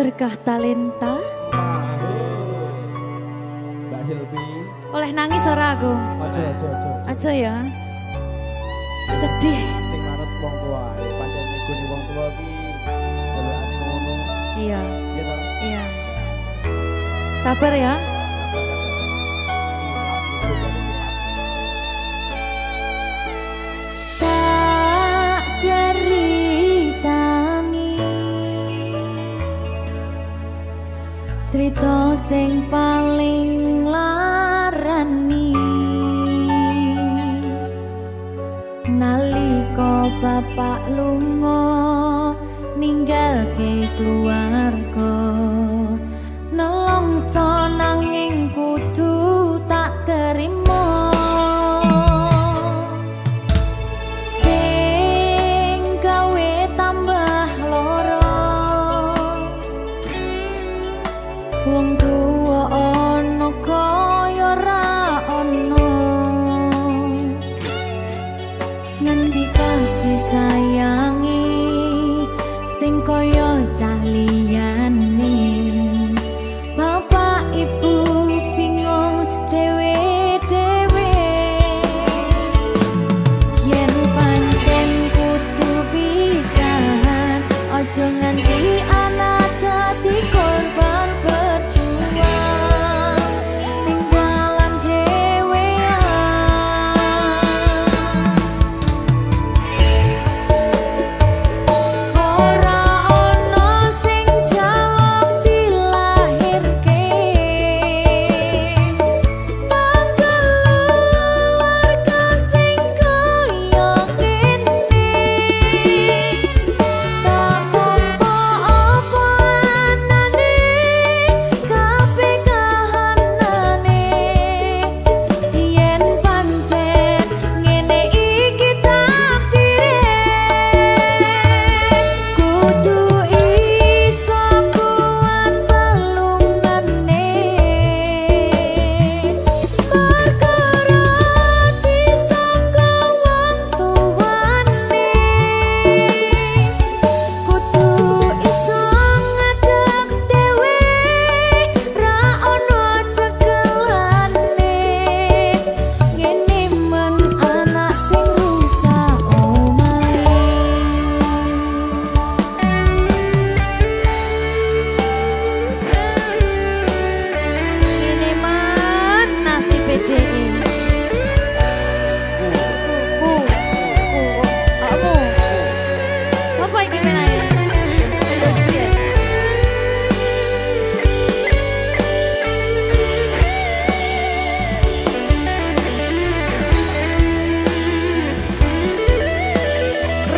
Berkah talenta. Mbak Silvi. Oleh nangis ora aku? Aja ya. Sedih. Sing manut wong tua, pancen ngikuni wong tua ki jelekane ngono. Iya. Iya toh? Iya. Sabar ya. Tak ceritani cerita sing paling larani nalika bapak lunga ninggalke keluarga nelongso nanging kudu tak terima sing gawe tambah loro wong tuwa ana kaya ra ana ngendi kasih sayangi sing kaya cah liyane bapak ibu bingung dewe-dewe yen pancen kudu pisahan aja nganti anak dadi korban berjuang tinggalan dhewean ora ono sing jaluk dilahirke tanggal keluarga sing kaya kene tak tampa apa anane kabeh kahanane yen pancen ngene iki takdire kudu iso kuat pelungane perkara disangka wong tuwane kudu iso ngadeg dhewe ra ono cekelane ngene men anak sing rusak omahe ngene man nasib dhewe kamu sapa iki menae terus piye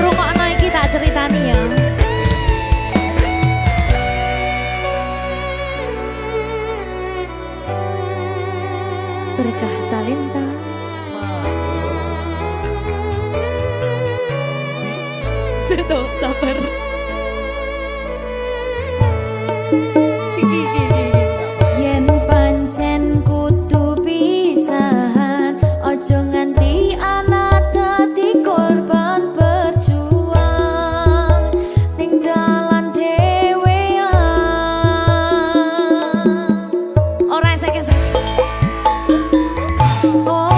rungokno iki tak ceritani ya berkah talenta Ceto, sabar. Yen pancen kudu pisahan, ojo nganti anak dadi korban berjuang ning dalan dhewean. Ora esek-esek. Oh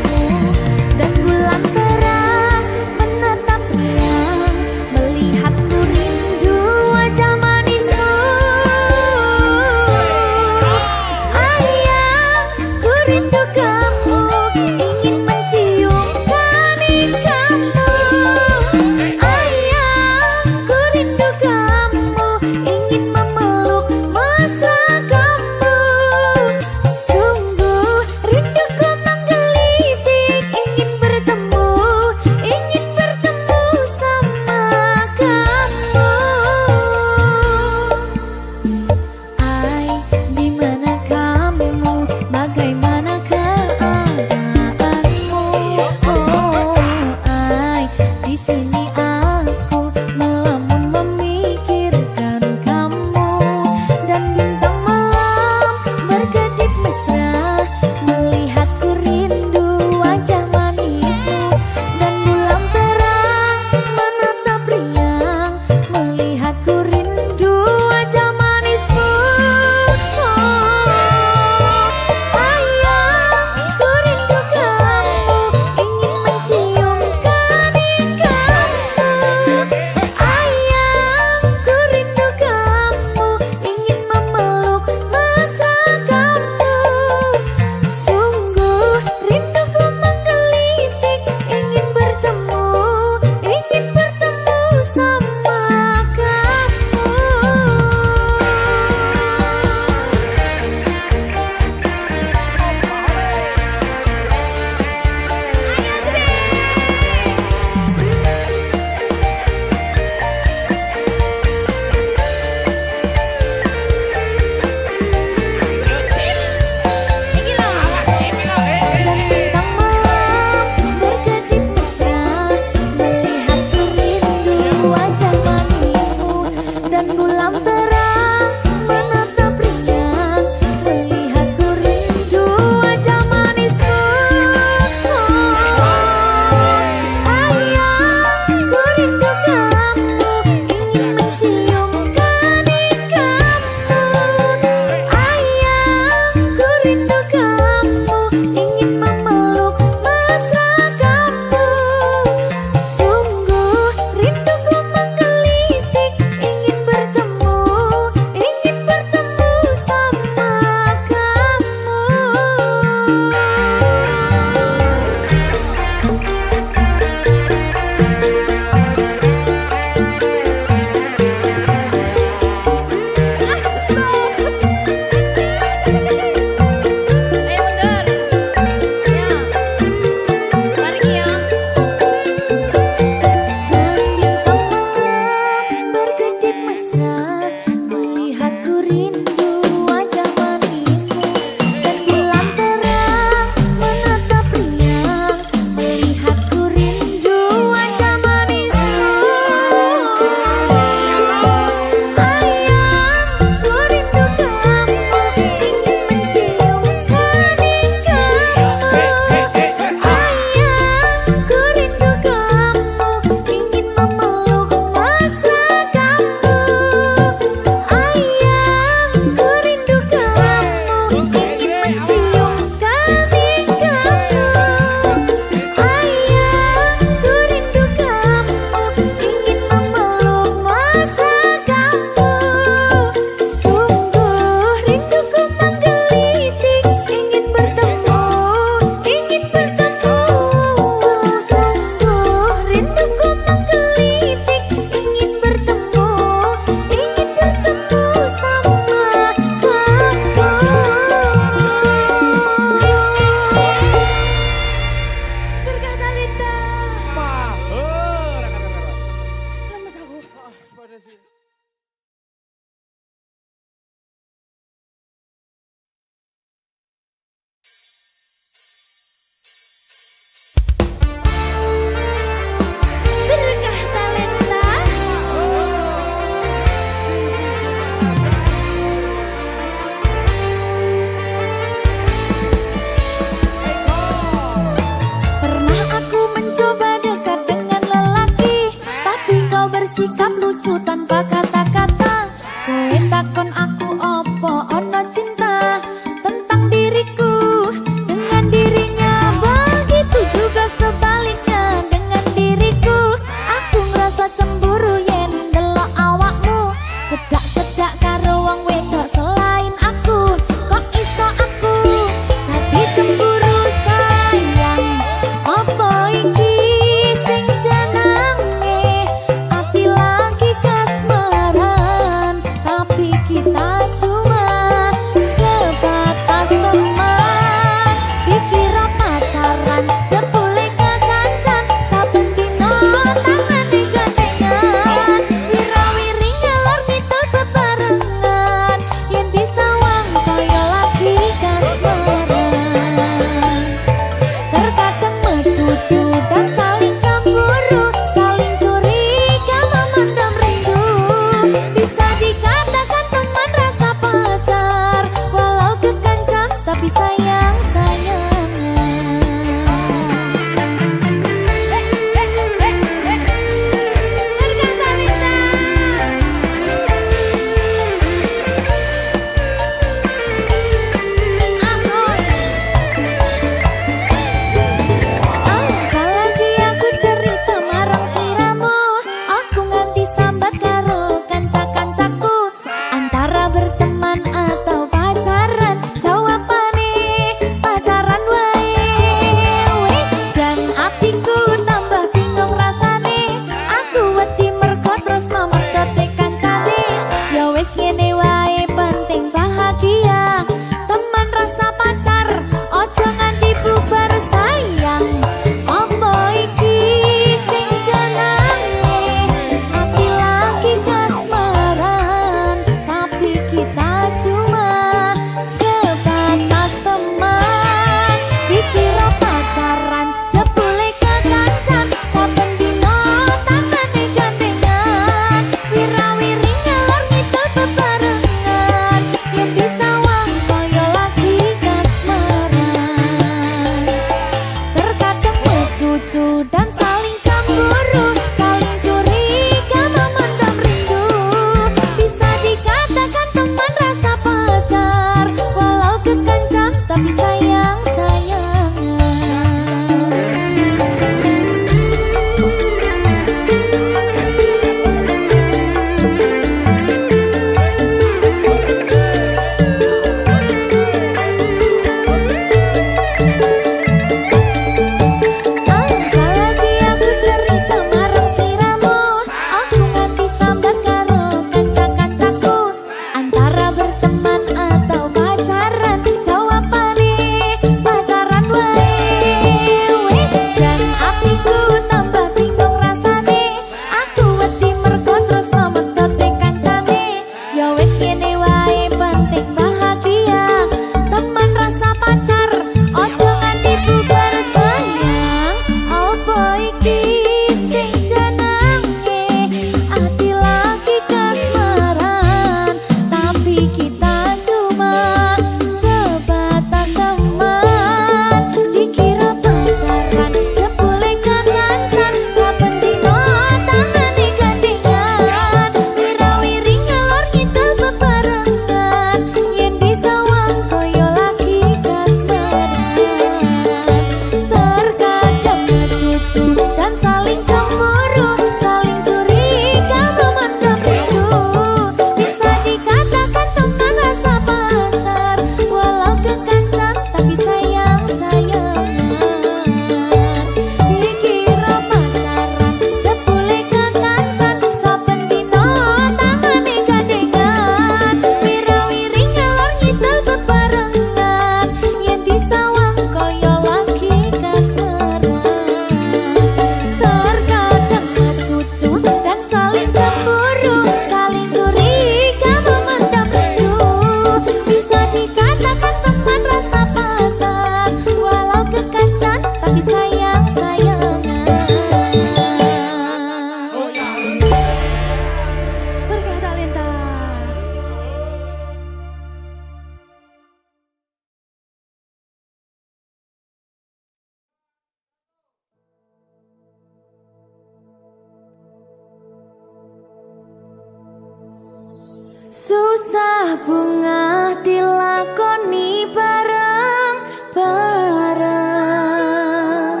Susah bunga dilakoni bareng-bareng.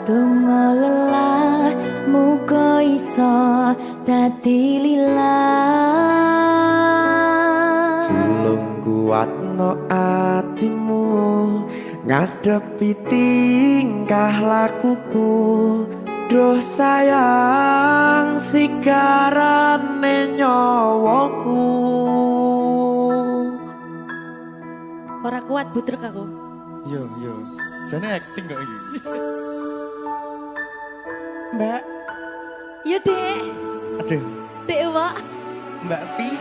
Donga lelah muga iso dadi lillah. Tulung kuatno atimu ngadepi tingkah lakuku. Duh sayang sigarane nyawaku. Ora kuat butrek aku. Yo, jane acting kok iki. Mbak, Ya dek, aduh, dek Wak. Mbak Pi.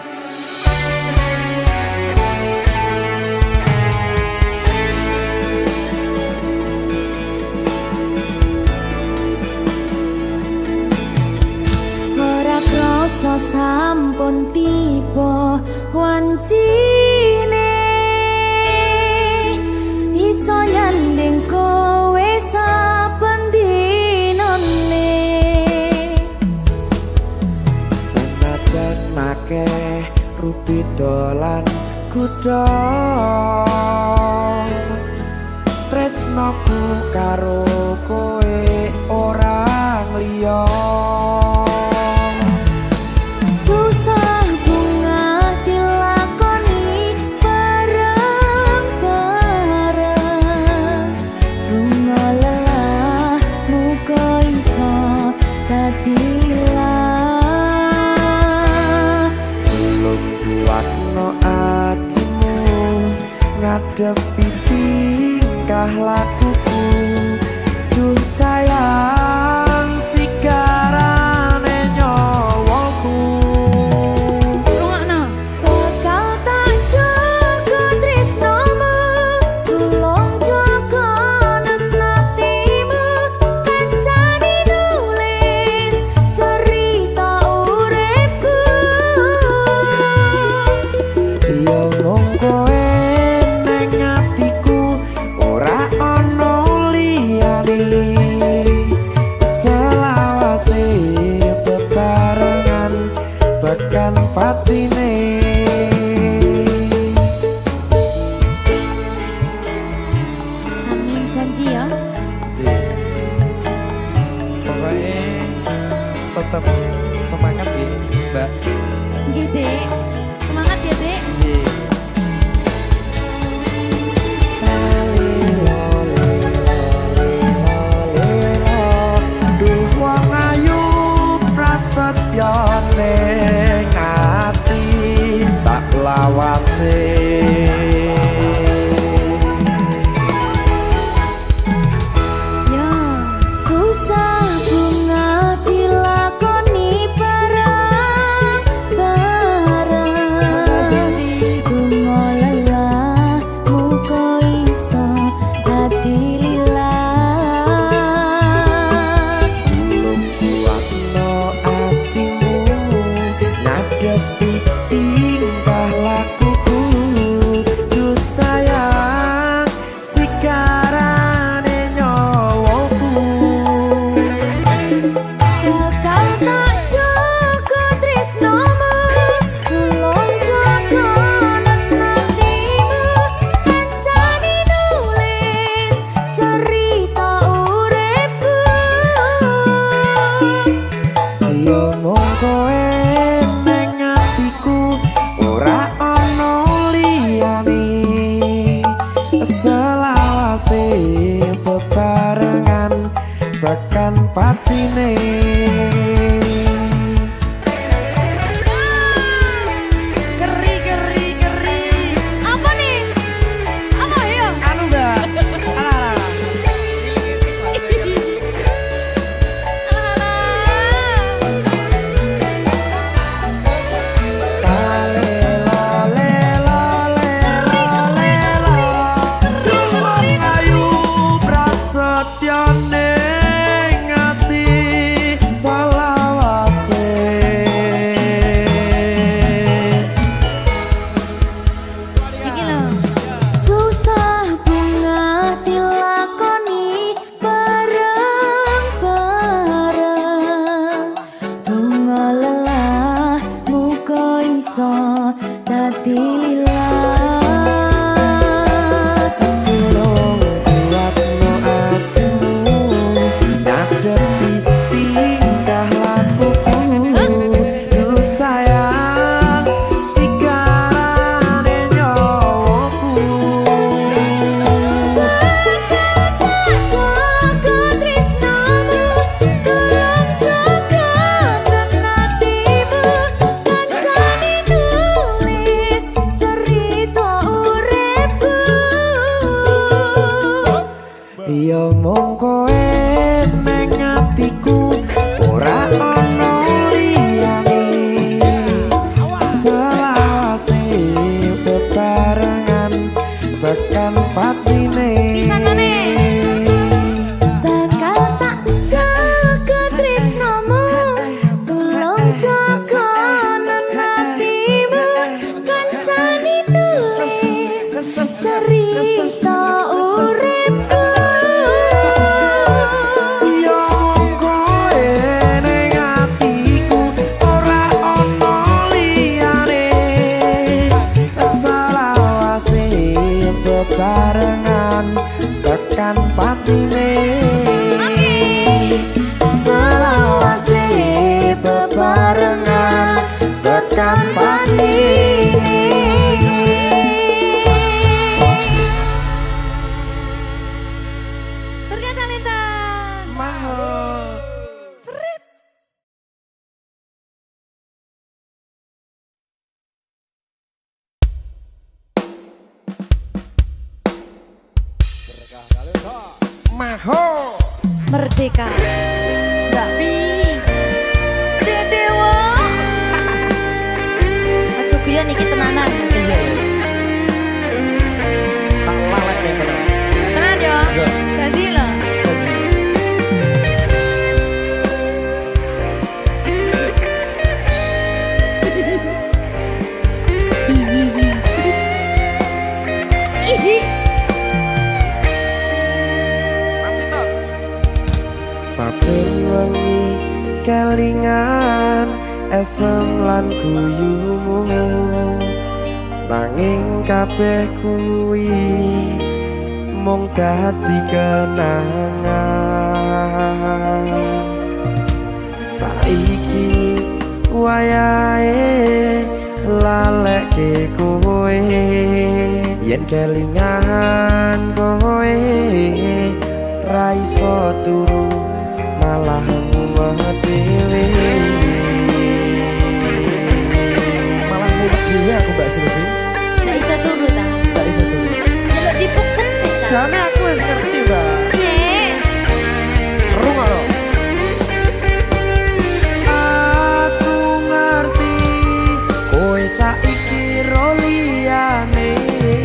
Ora krasa sampun tiba wancine iso nyanding kowe saben dinane. Senajan akeh rupi dolan kuda, tresnoku karo kowe orang liya. Susah bunga dilakoni bareng-bareng. Donga lelah muga iso dadi lillah. Tulung kuatno atimu ngadepi tingkah lakuku. Duh sayang sigarane nyawaku. Rungokno. Bakal tak jaga tresnamu, tulung jaga nenatimu. Kancane nulis cerita uripku. Yo mung kowe ning atiku, ora ana liyane. Selawase bebarengan tekan patine. Amin janji ya. Pokoknya tetap semangat ya, Mbak. Nggih, Dek. Semangat ya, Dek. Duh wong ayu prasetyo ning ati sak lawase. Ya, susah bunga dilakoni bareng-bareng. Donga lelah muga iso dadi lillah. Tulung kuatno atimu ngadepi tingkah lakuku. dadi lila. Tolong kuatno atimu, ngadepi tingkah lakuku. Duh sayang, sigarane nyawaku. Jaga tresnamu, tolong jaga kenatimu. Kancane nulis cerita uripku. Ya mung kowe ning atiku, ora ana liyane. Selawase bebarengan tekan patine. Pisanane. Bakal tak jaga tresnamu, tolong jaga nenatimu. Kancane nulis cerita uripku. Ya mung kowe ning atiku, ora ana liyane. Selawase bebarengan tekan patine. Selawase bebarengan tekan patine. Berkata Lintang. Mahal. Seret. Maho. Merdeka. Tapi Dedewo. Aja biyen iki tenanan. Iya. Tak lalek nih tenan. Tenan yo. Iya. Jadi lho. Masih tot. Saben wengi kelingan esem lan guyumu, nanging kabeh kuwi mung dadi kenangan. Saiki wayahe lalekke kowe, yen kelingan kowe ra iso turu malah mumet dhewe. Malah mumet dhewe aku Mbak Silvi. Ndak iso turu ta. Nggak iso turu. Delok dipukuk sih ta. Jane aku wis ngerti, Mbak. Nek. Rungokno. Aku ngerti kowe saiki ro liyane.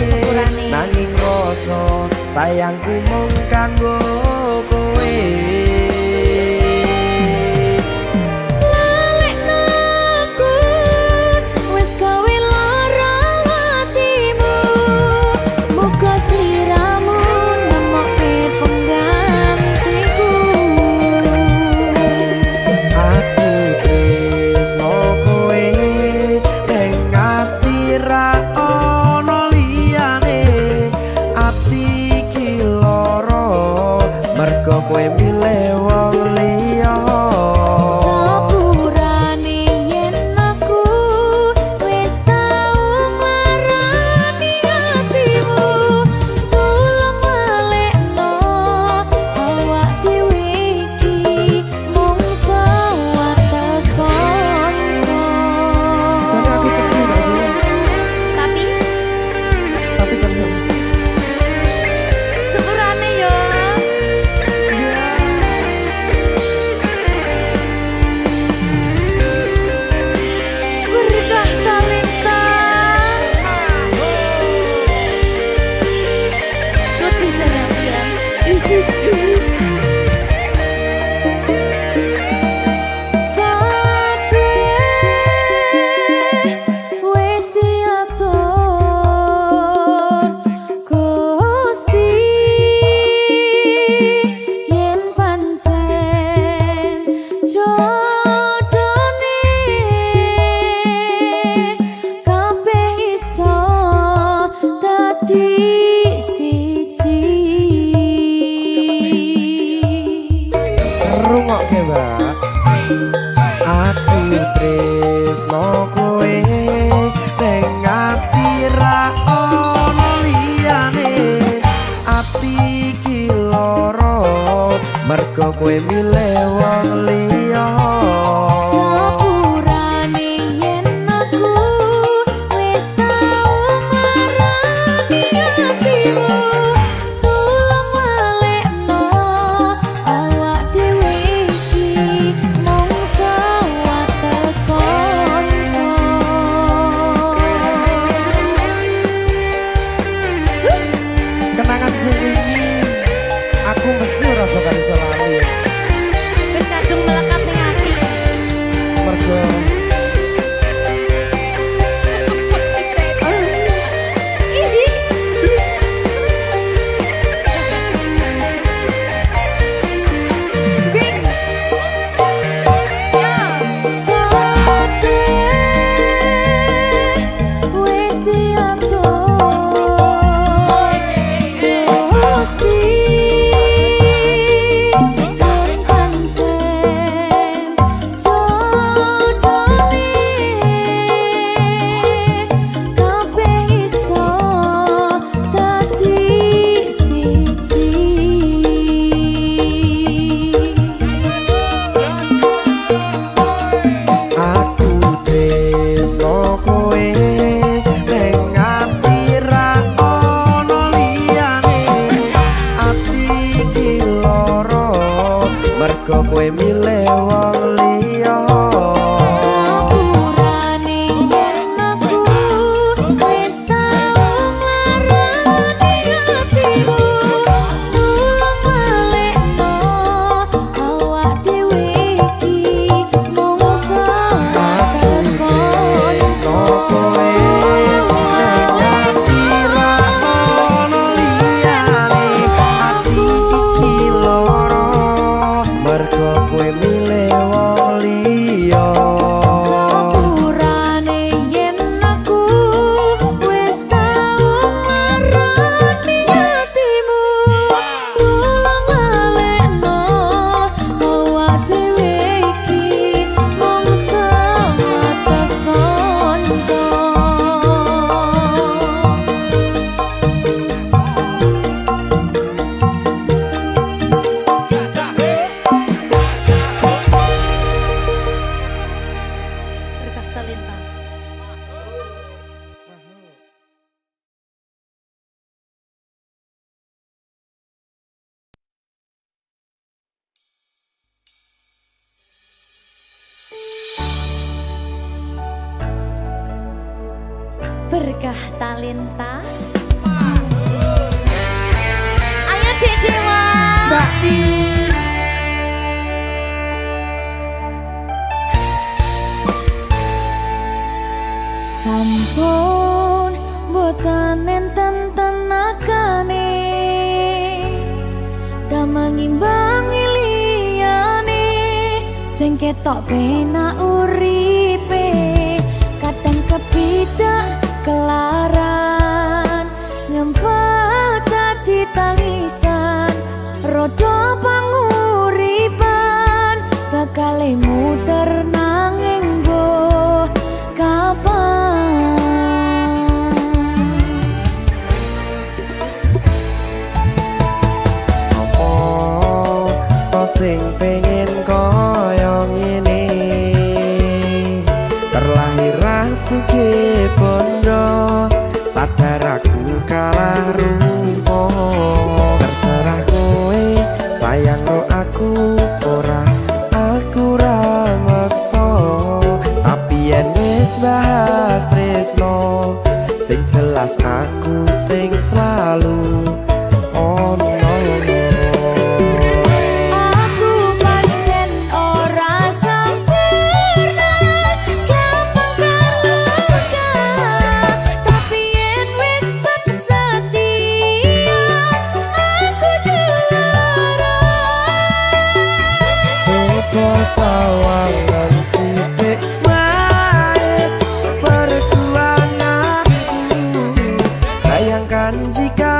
Sepurane. Nanging rasa sayangku mung kanggo kowe. Lalekno aku wis gawe lara atimu. Muga sliramu nemokke penggantiku. Aku tresno kowe ning ati ra ono liyane. Ati iki lara milih wong liya. Sepurane yen aku wis tau marani atimu, tulung walekno awak dhewe iki mung sewates kanca. Kenangan sing wingi aku mesti ora bakal iso lali. Wis kadung melekat ning ati. Mergo kowe milih wong liya. Sepurane yen aku wis tau marani atimu, tulung walekno awak dhewe iki mung sewates kanca. Kowe ngerti ra ono liyane, ati iki lara mergo kowe milih wong liya. Sepurane yen aku wis tau marani atimu, tulung walekno awak dhewe iki mung sewates kanca. Berkah talenta. Berkah talenta. Ayo Dek Dewa. Mbak Sampun boten enten tenagane, damel ngimbangi liyane sing ketok penak uripe, kadang kepidak kelaran nyempet dadi tangisan, rodo panguripan bakal muter nanging mbok kapan. Sopo to sing pengen kaya ngene, terlahir sugih bondo, sadar aku kalah rumpo. Terserah kowe sayang ro aku ora, aku ra maksa, tapi yen wis bahas tresno sing jelas aku sing selalu ono. Aku pancen ora sempurna, gampang terluka, tapi yen wis setia aku dilara. Coba sawangan sithik wae perjuanganku, bayangkan jika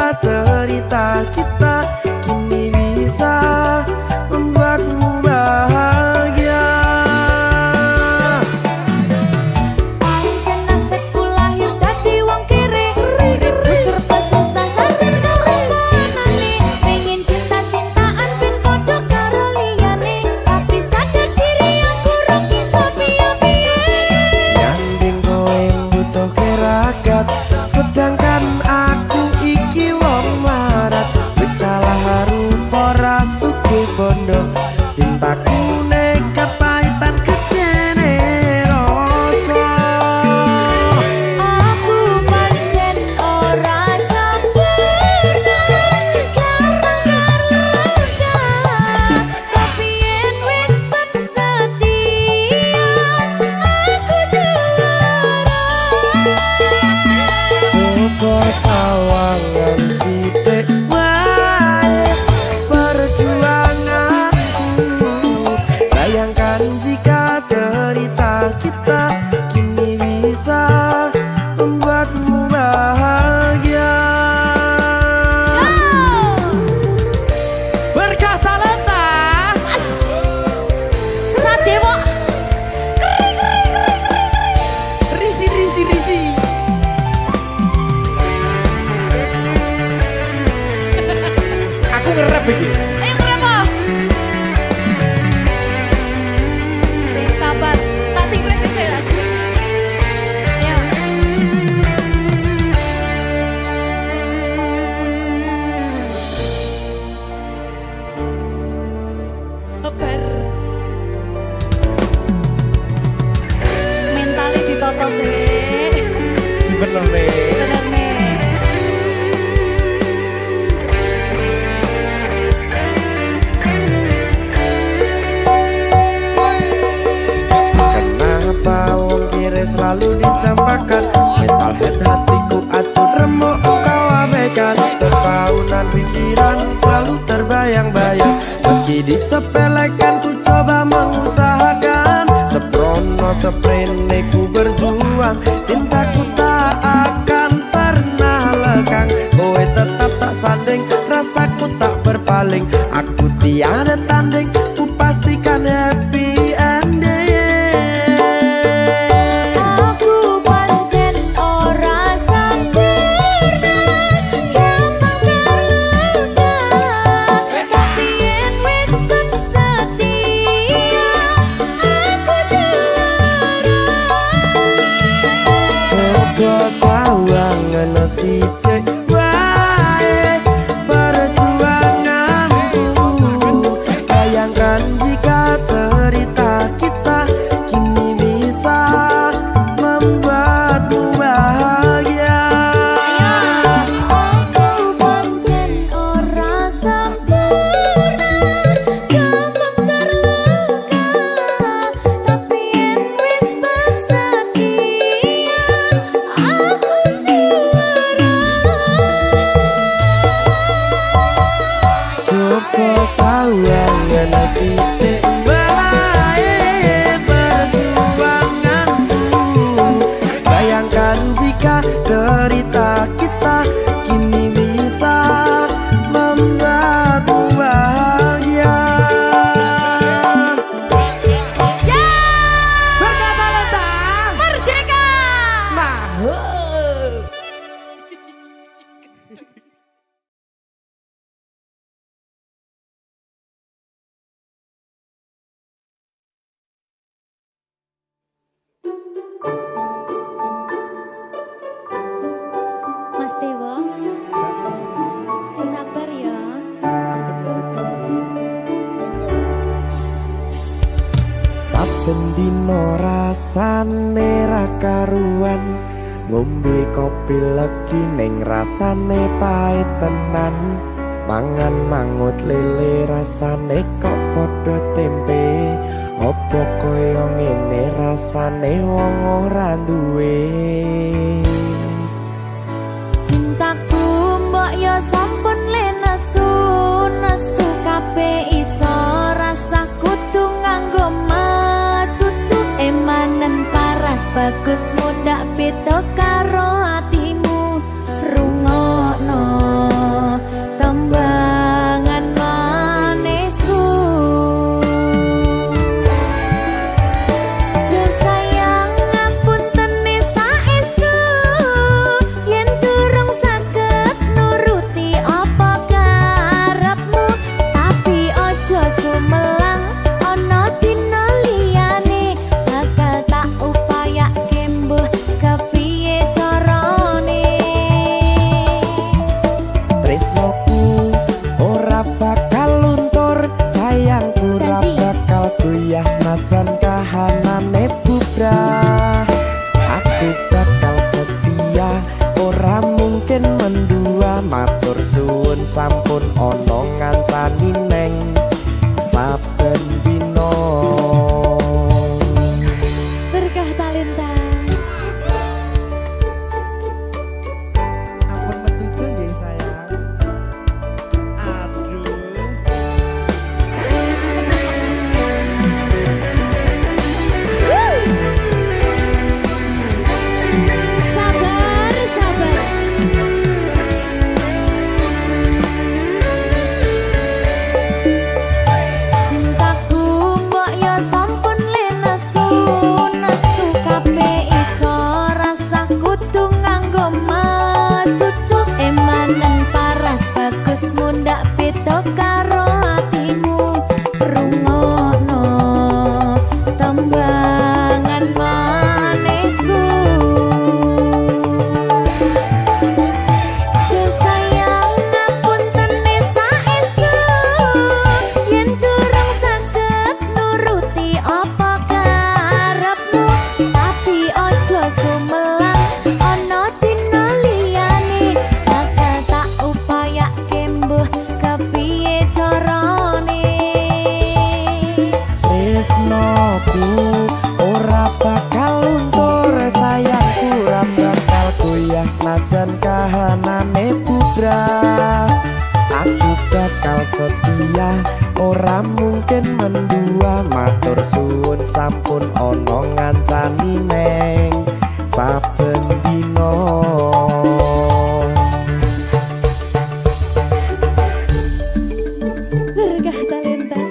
sawangan sithik wae perjuanganku. Bayangkan jika cerita kita kini bisa membuatmu bahagia. Berkah talenta Sadewo. Risi. Aku ngerap iki. Ayo berapa? Sing sabar. Tak sing kritik saya. Ayo. Sabar. Mentalnya ditoto sih. Bener nih. Bener nih. Kenapa wong kiri selalu dicampakan? Mental head hatiku acuh remuk kau abaikan. Terpaunan pikiran selalu terbayang-bayang. Meski disepelekan ku coba mengusahakan. Seprono seprene ku berjuang. Cintaku tak akan pernah lekang. Kowe tetap tak sanding, rasaku tak berpaling. Aku tiada tanding, ku pastikan happy ending. Aku pancen ora sempurna, gampang terluka. Tapi yen wis setia, aku juara. Coba sawangan sithik wae perjuanganku. Bayangkan jika cerita kita kini bisa membuatmu bahagia. Aku pancen ora sempurna, gampang terluka. Tapi yen wis setia, aku juara. Coba sawangan sithik wae perjuanganku. Bayangkan jika cerita kita kini bisa membuatmu bahagia. Berkah talenta Merdeka! mahal. Mas Dewo, sing sabar ya. Saben dino rasane ra karuan, ngombe kopi legi ning rasane pahit tenan. Mangan mangut lele rasane kok padha tempe. Apa kaya ngene rasane wong ora duwe. Cintaku mbok yo sampun le nesu kabeh iso rasa kudu nganggo macucu emanen paras bagus mudak beda karo atimu rungokno tembangan manisku. Duh sayang ngapunten saestu yen durung saged nuruti apa karepmu, tapi ojo sumelang ana dina liyane bakal tak upayake mbuh kepiye carane. Tresnoku ora bakal luntur, sayangku ora Janji. bakal goyah senajan kahanane bubrah. Aku bakal setia, ora mungkin mendua. Matur suwun sampun ana ngancani neng saben dina. Berkah talenta. Ampun senajan kahanane bubrah. Aku bakal setia, ora mungkin mendua. Matur suwun sampun ana ngancani neng saben dina. Berkah talenta.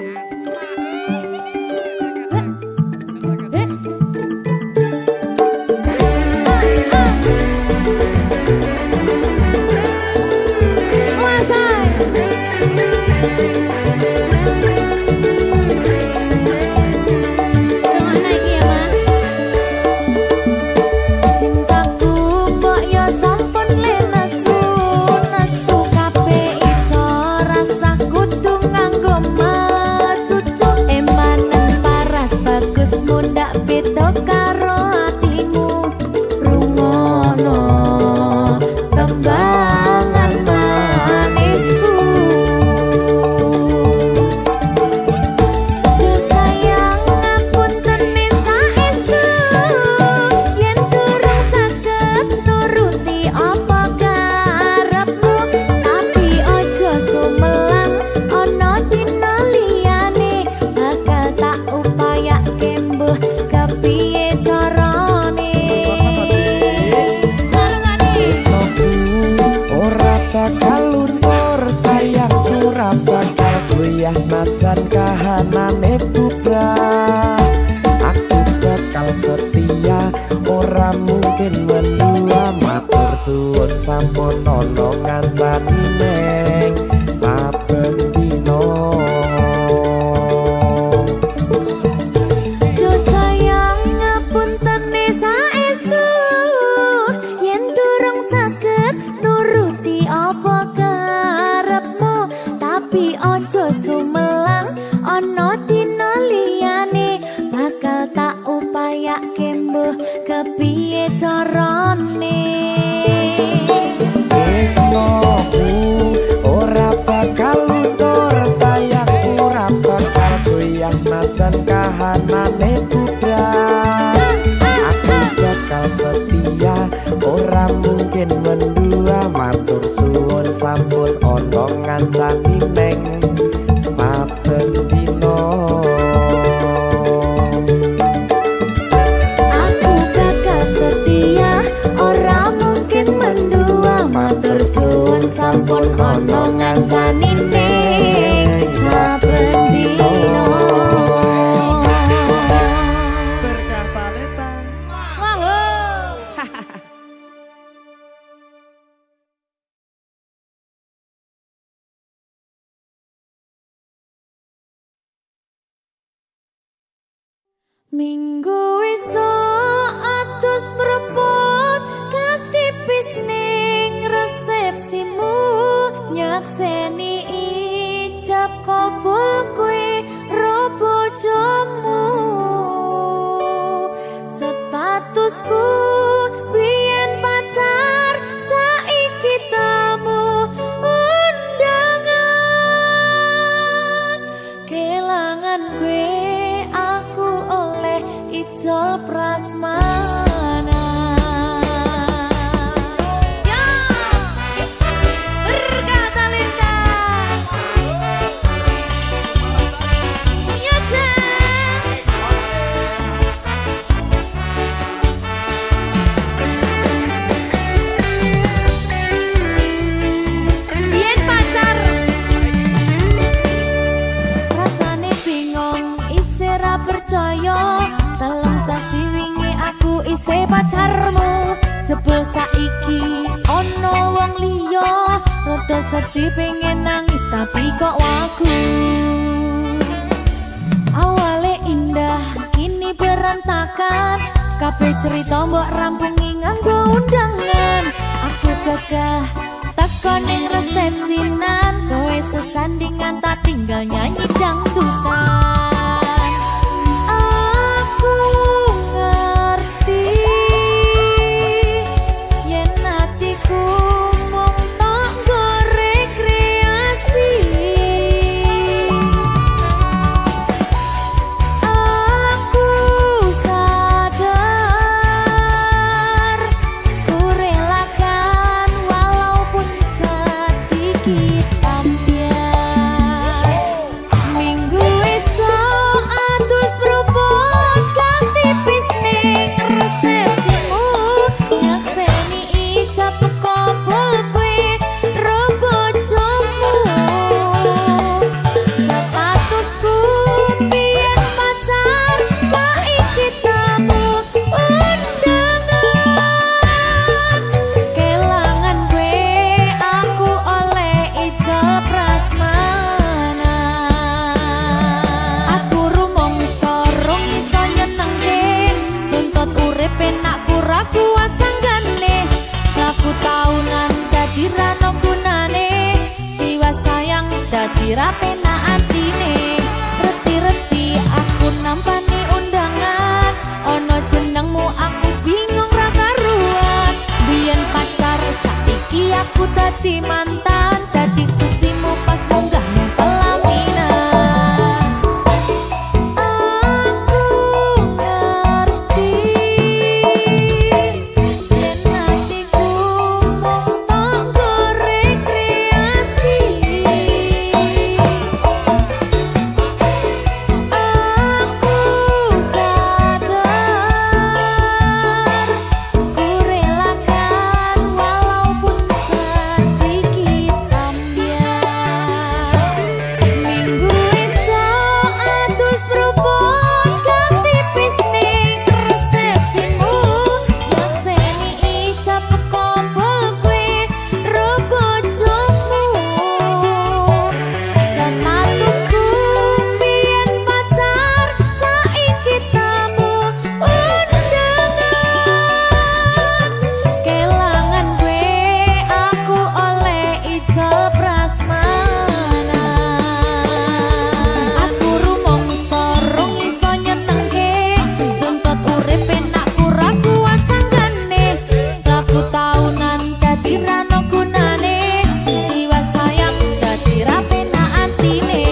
Senajan kahanane bubrah, aku bakal setia, ora mungkin mendua. Matur suwun sampun ana ngancani neng saben dina. Do sayang ngapuntene saestu yen durung saged nuruti apa karepmu, tapi ojo sumelang ana dina liyane bakal tak upayake mbuh kepiye carane. Tresnoku ora bakal luntur, sayangku ora bakal goyah senajan kahanane bubrah. Aku bakal setia, ora mungkin mendua. Matur suwun sampun ana ngancani neng saben dina. Aku bakal setia, ora mungkin mendua. Matur suwun sampun ana ngancani ning saben dina. Berkah talenta. Minggu esuk atus mrepot kas tipis ning resepsimu, nyakseni ijab kabul kowe ro bojomu. Statusku biyen pacar, saiki tamu undangan. Kelangan kowe aku oleh ijol prasmana. Ya, berkah talenta. Ya, biyen pacar rasane bingung, isih ra percaya. Telung sasi wingi aku isih pacarmu, jebul saiki ono wong liya. Rada sedih pengen nangis tapi kok wagu. Awale indah kini berantakan, kabeh cerita mbok rampungi nganggo undangan. Aku gagah teko ning resepsinan, kowe sesandingan tak tinggal nyanyi dangdutan. Aku ngerti yen atiku mung tok nggo rekreasi. Aku sadar urip dadi rapenak atine. Reti-reti aku nampani undangan, ono jenengmu aku bingung ra karuan. Biyen pacar saiki aku dadi mantan, dadi sesimu pas munggah ning pelaminan. Aku ngerti yen hatiku mung tanggo rekreasi. Aku sadar ku relakan walaupun sedikit ambiar. Minggu esok atus berubah ganti pisning resepsimu, nyakseni ijab kompol kue robojomu. Statusku biyen pacar saiki tamu undangan. Kelangan gue aku oleh ijol prasmanan. Aku rumangsa rung iso nyenengke, nuntut urip enak ora kuat sanggane. Laku taunan dadi ra ono gunane, jiwa sayang dadi ra penak atine.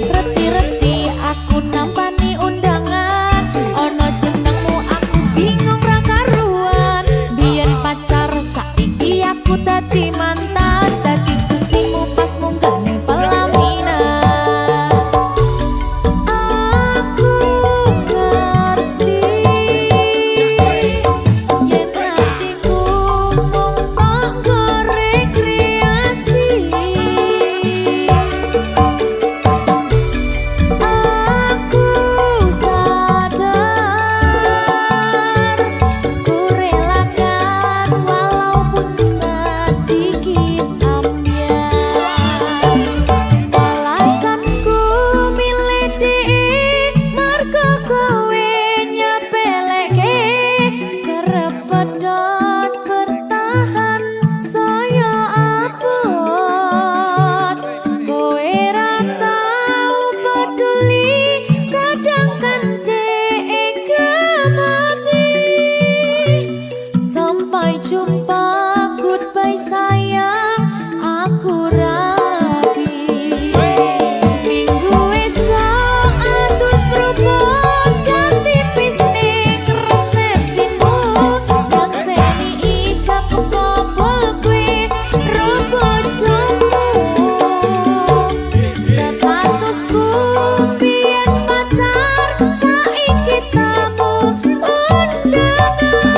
Reti-reti aku nampani undangan, ono jenengmu aku bingung ra karuan. Biyen pacar saiki aku dadi mantan, dadi sesimu pas munggah ning pelaminan. Aku ngerti yen hatiku mung tanggo rekreasi. Aku sadar ku relakan walaupun sedikit ambiar. Alasanku milih dhek mergo kowe nyepeleke, kerep pedot bertahan saya abot. Kowe ra tau peduli sedangkan dhek mati. Sampai jumpa, goodbye sayang, aku rapi. Minggu esok atus berubah ganti pisning resepsimu, nyakseni ijab kompol kue robojomu. Statusku biyen pacar saiki tamu undangan.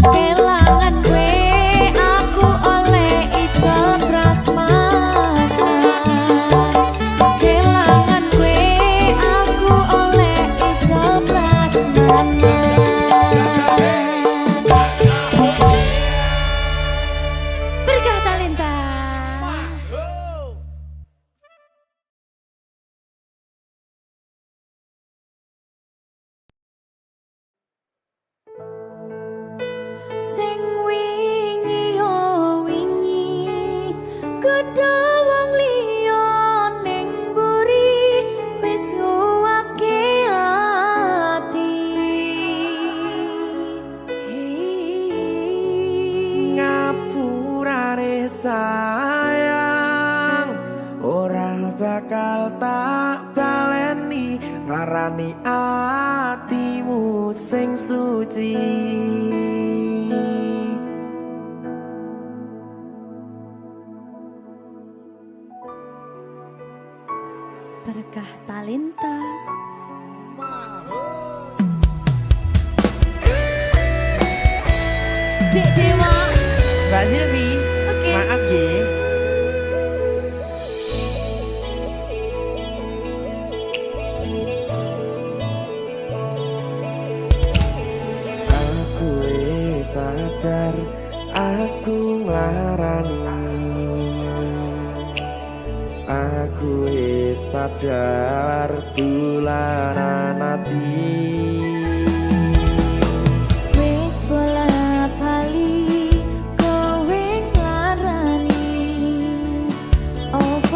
Kelangan gue aku oleh ijol prasmanan. Kelangan gue aku oleh ijol prasmanan. Berkah talenta. Sing wingi yo wingi gedhe wong liya ning mburi, wis nguwake ati. Ngapurane sayang ora bakal tak baleni, ngarani atimu sing suci. Berkah talenta. Dek Dewa. Mbak Silvi, Oke. maaf ye. Aku sadar aku nglarani, aku sadar dolanan ati. Wis bola bali kowe nglarani, opo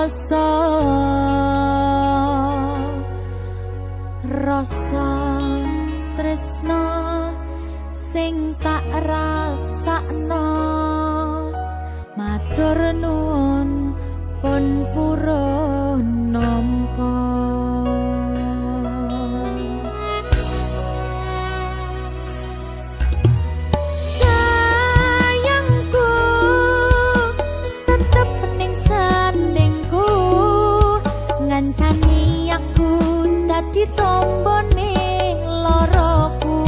rasa rasa tresna sing tak rasakno matur nuwun pun purun nampa sayangku tetep ning sandingku ngancani aku dadi tombone loroku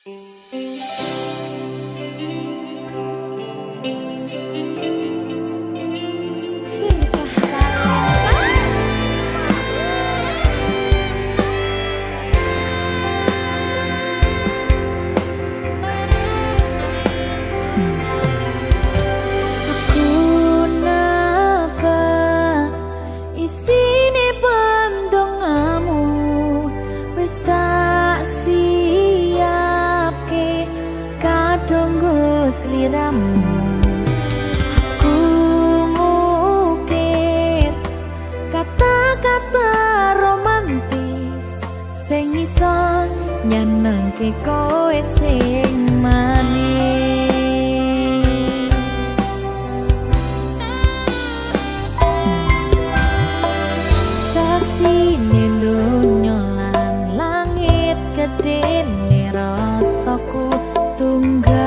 Aku ngukir kata-kata romantis sing iso nyenengke kowe sing manis. Saksine donya lan langit gedene rasaku tunggal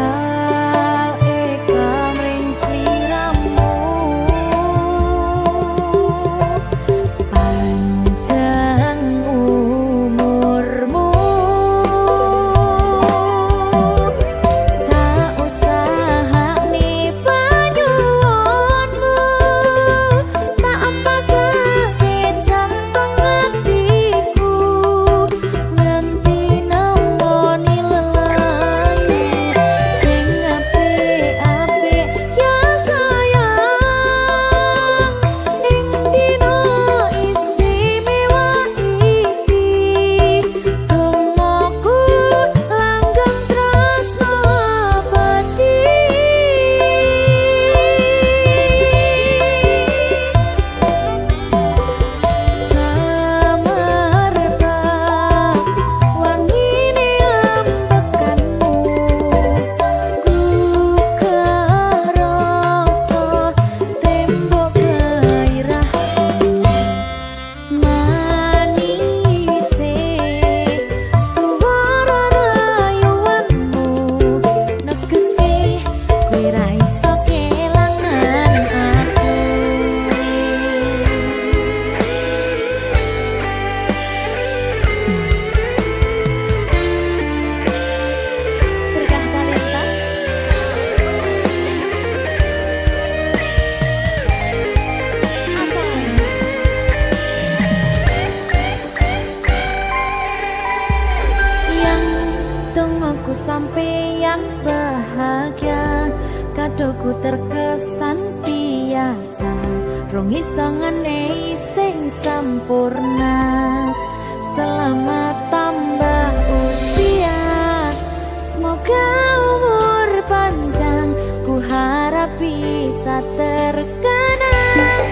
sampeyan bahagia, kadoku terkesan biasa, rong iso ngenehi sing sempurna. Selamat tambah usia, semoga umur panjang, ku harap bisa terkenang.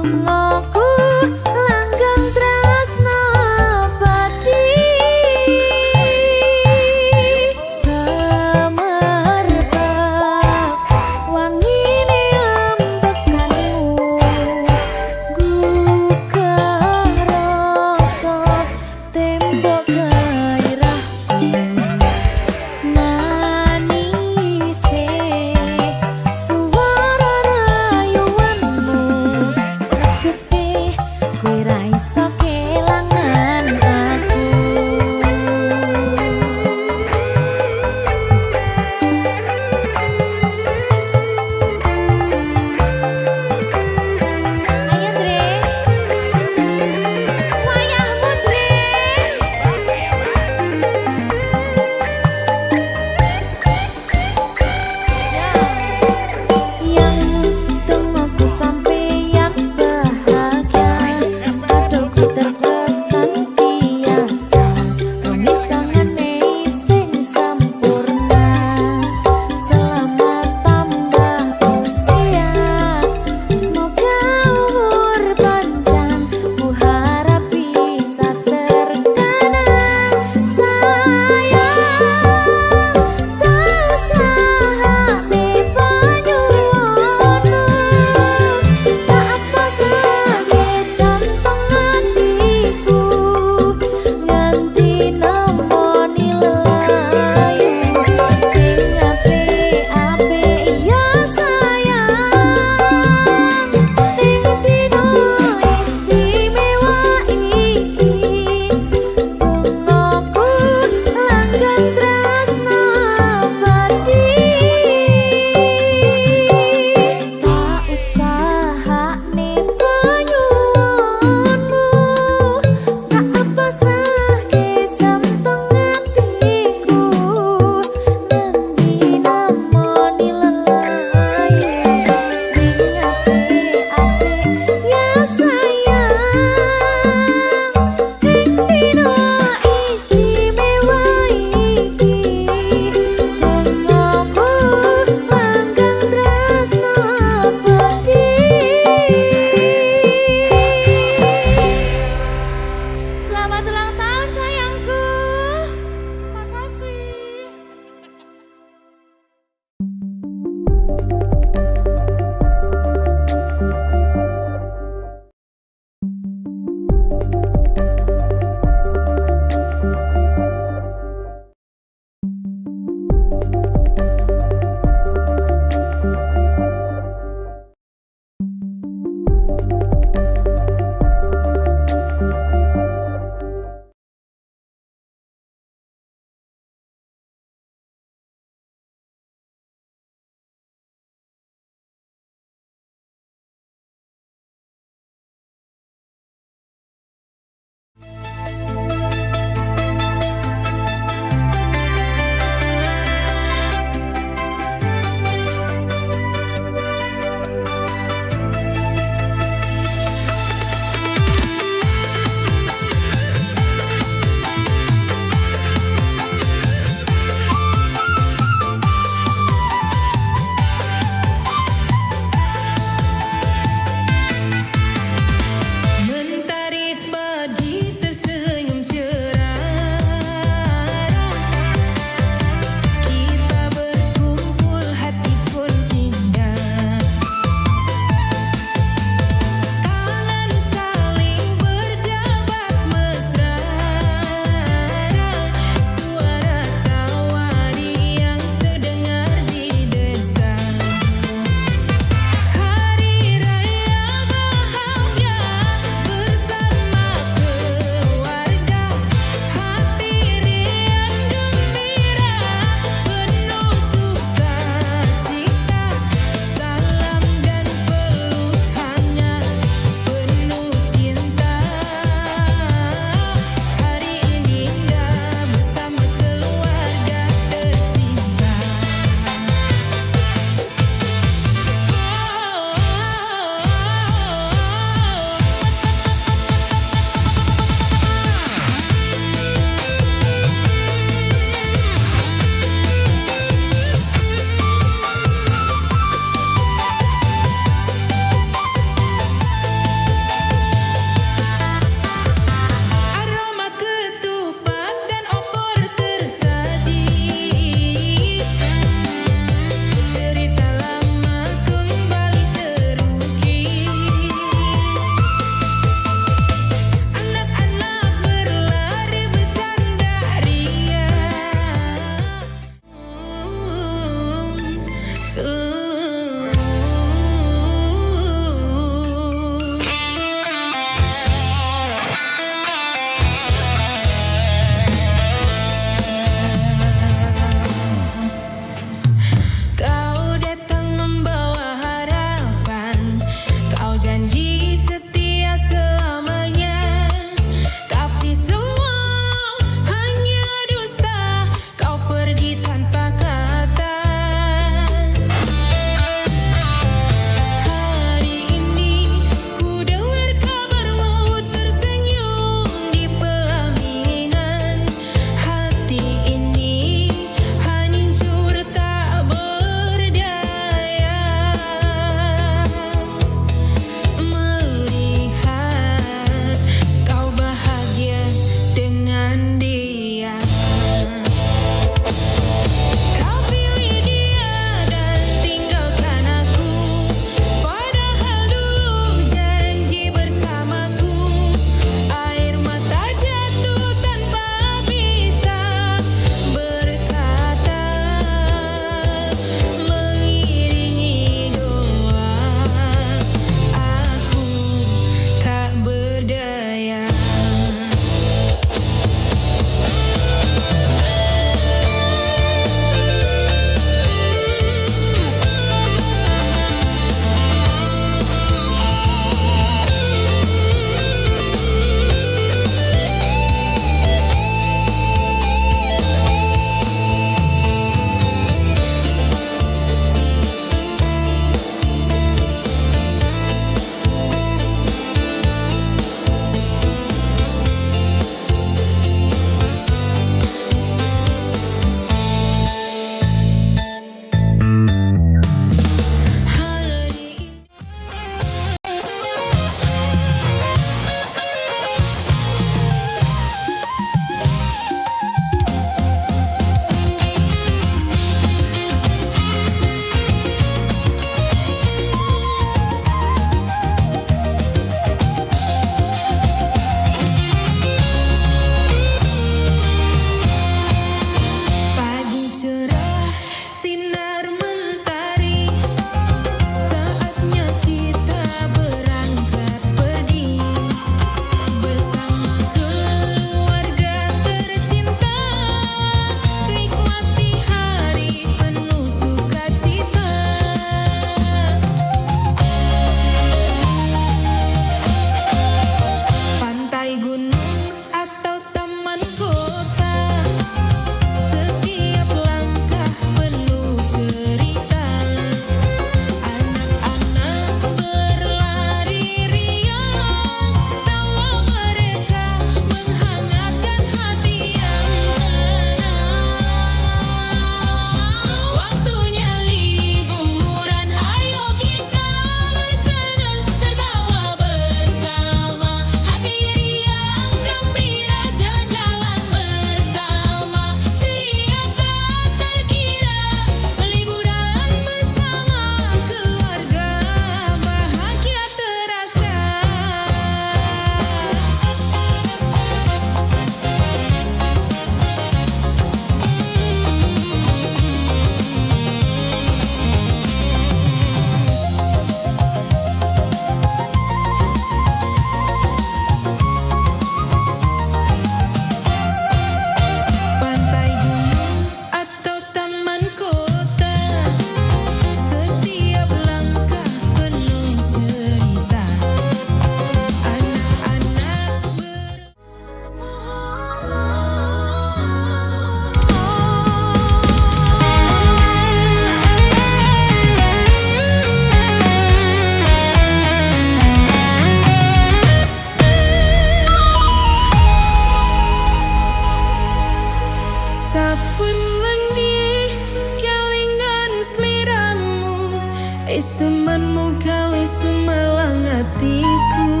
Isumanmu gawe sumalang atiku,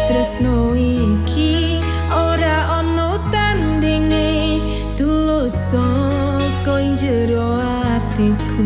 tresno iki ora ono tandinge, tulus saka ing jero atiku.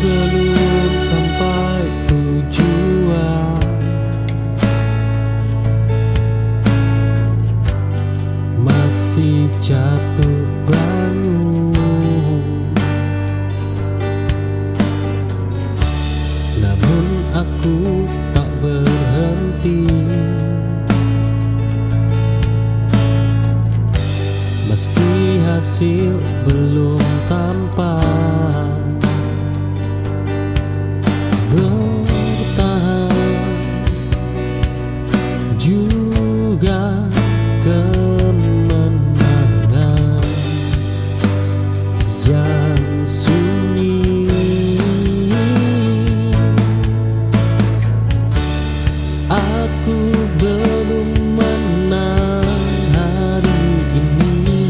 belum sampai tujuan, masih jatuh bangun. Namun aku tak berhenti, meski hasil belum tampak. Bertahan juga kemenangan yang sunyi. Aku belum menang hari ini,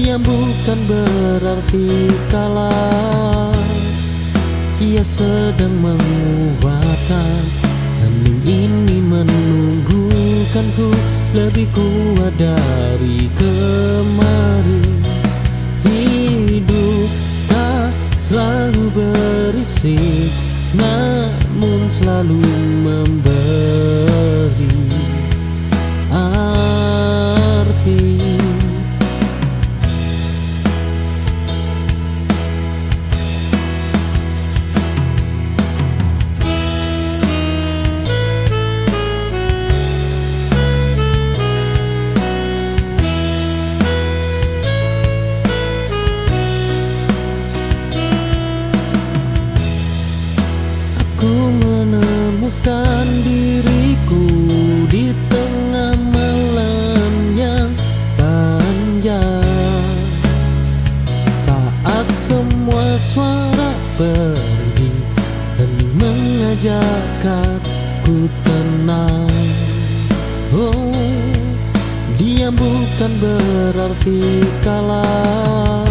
Diam bukan berarti kalah, ia sedang menguatkan. Hening ini menunggukanku lebih kuat dari kemarin. Hidup tak selalu berisik, namun selalu memberi arti. Ku menemukan diriku di tengah malam yang panjang, saat semua suara pergi dan mengajak aku tenang. Oh, diam bukan berarti kalah,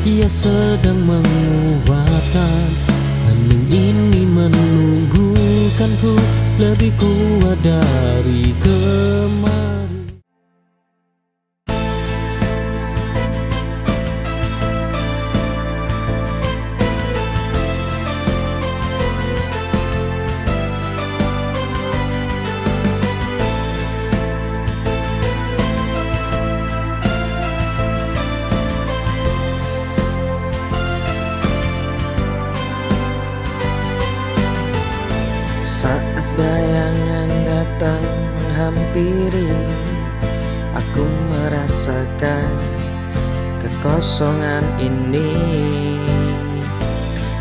ia sedang menguatkan. Hening ini menunggukanku lebih kuat dari kemarin. Saat bayangan datang menghampiri, aku merasakan kekosongan ini.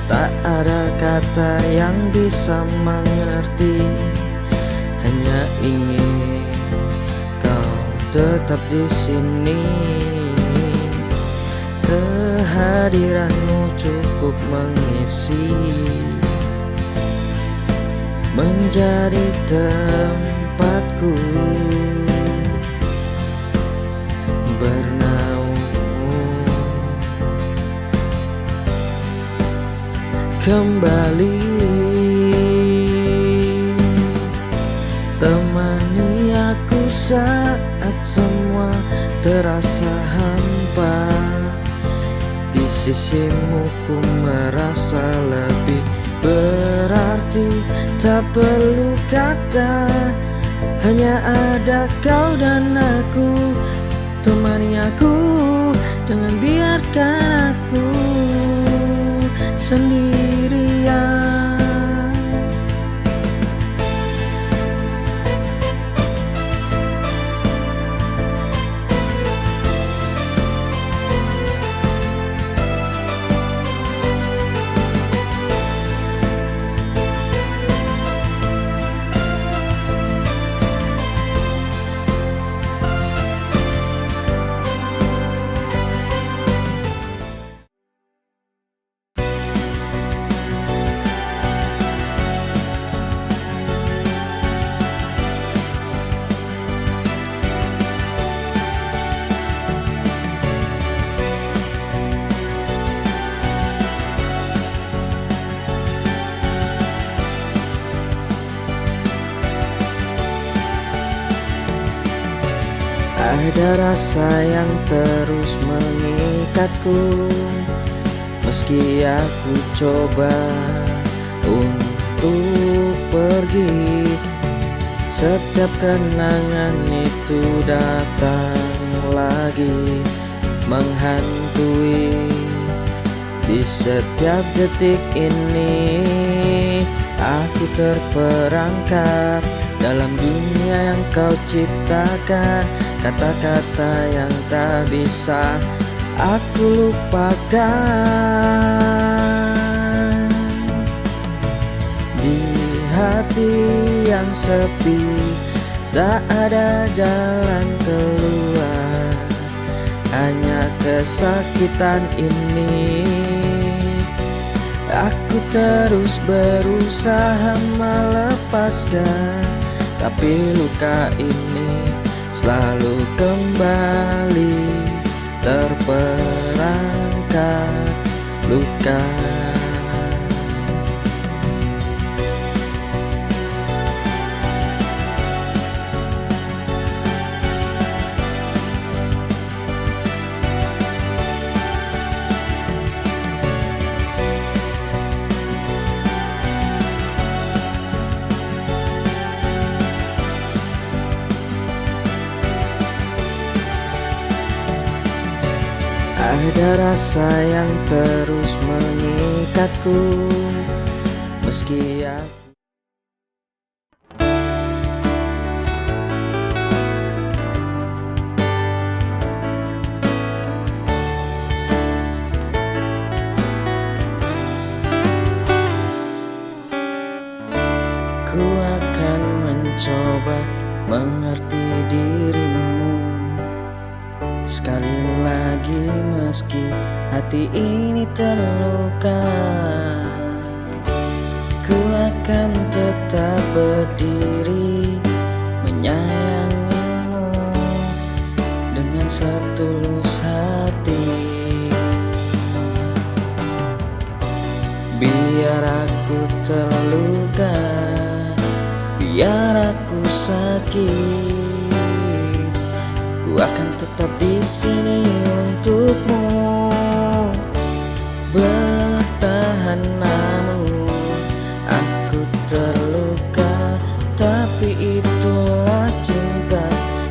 Tak ada kata yang bisa mengerti, hanya ingin kau tetap di sini. Kehadiranmu cukup mengisi, menjadi tempatku bernaung. Kembali temani aku saat semua terasa hampa. Di sisimu ku merasa lebih berarti. Tak perlu kata, hanya ada kau dan aku. Temani aku, jangan biarkan aku sendirian. Ada rasa yang terus mengikatku, meski aku coba untuk pergi. Setiap kenangan itu datang lagi, menghantui. Di setiap detik ini aku terperangkap dalam dunia yang kau ciptakan. Kata-kata yang tak bisa aku lupakan. Di hati yang sepi tak ada jalan keluar, hanya kesakitan ini. Aku terus berusaha melepaskan, tapi luka ini selalu kembali terperangkap luka. Ada rasa yang terus mengikatku, meski aku ku akan mencoba mengerti dirimu sekali lagi, meski hati ini terluka. Ku akan tetap berdiri menyayangimu dengan setulus hati. Biar aku terluka, biar aku sakit, ku akan tetap di sini untukmu. Bertahan namun aku terluka, tapi itulah cinta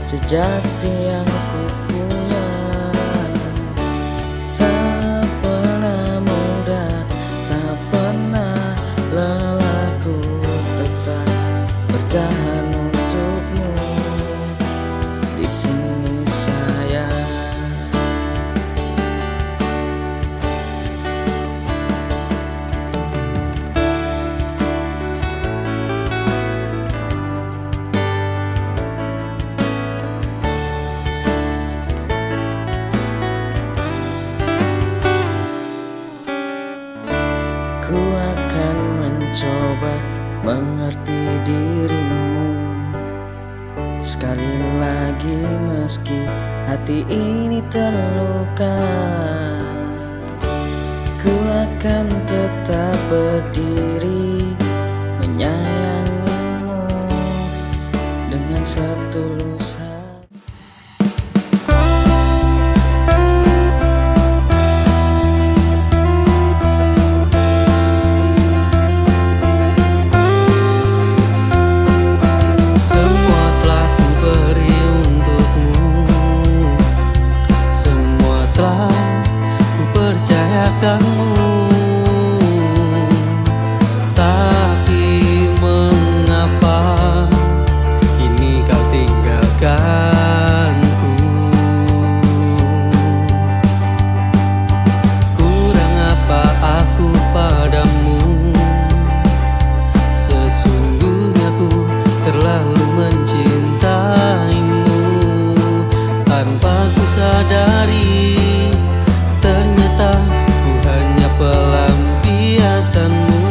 sejati yang ku punya. Tak pernah mudah, tak pernah lelah, ku tetap bertahan untukmu di sini sayang. Ku akan mencoba mengerti dirimu sekali lagi, meski hati ini terluka. Ku akan tetap berdiri menyayangimu dengan setulus hati. Tapi mengapa ini kau tinggalkanku? Kurang apa aku padamu? Sesungguhnya ku terlalu mencintaimu. Tanpa ku sadari, ternyata ku hanya pelampiasanmu.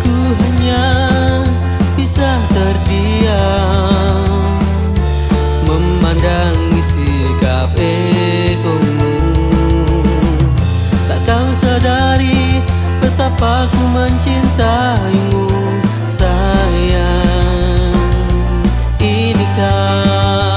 Ku hanya bisa terdiam memandangi sikap egomu. Tak kau sadari betapa ku mencintaimu sayang. Inikah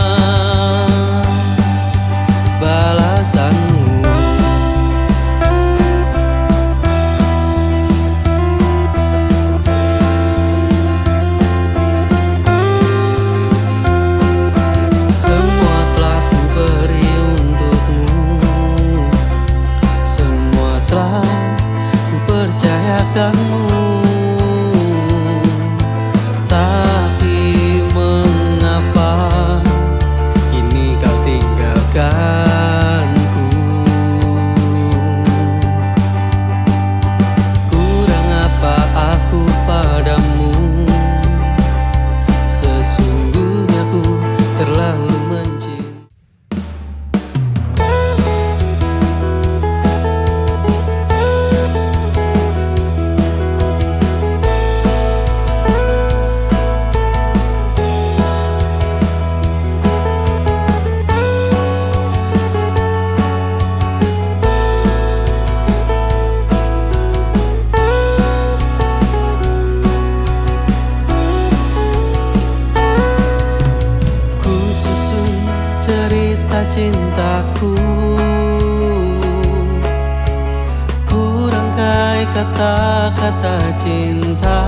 cintaku, ku rangkai kata-kata cinta,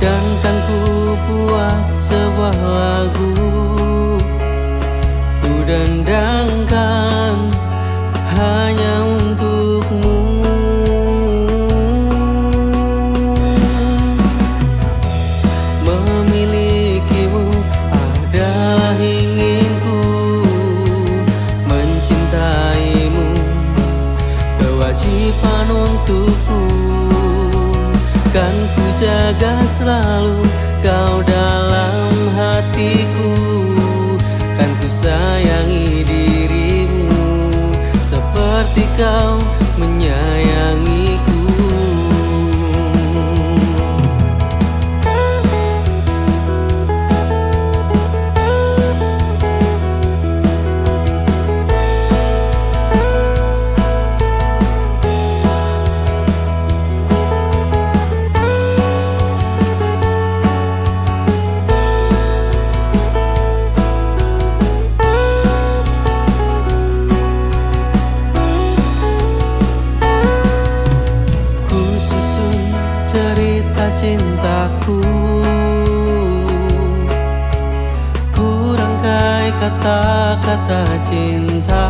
dan kan ku buat sebuah lagu, ku dendangkan hanya untukmu. Memilikimu adalah inginku, mencintaimu kewajiban untukku. Kan ku jaga selalu kau dalam hatiku, kan ku sayangi dirimu seperti kau menyayangiku. Cerita cintaku, ku rangkai kata-kata cinta.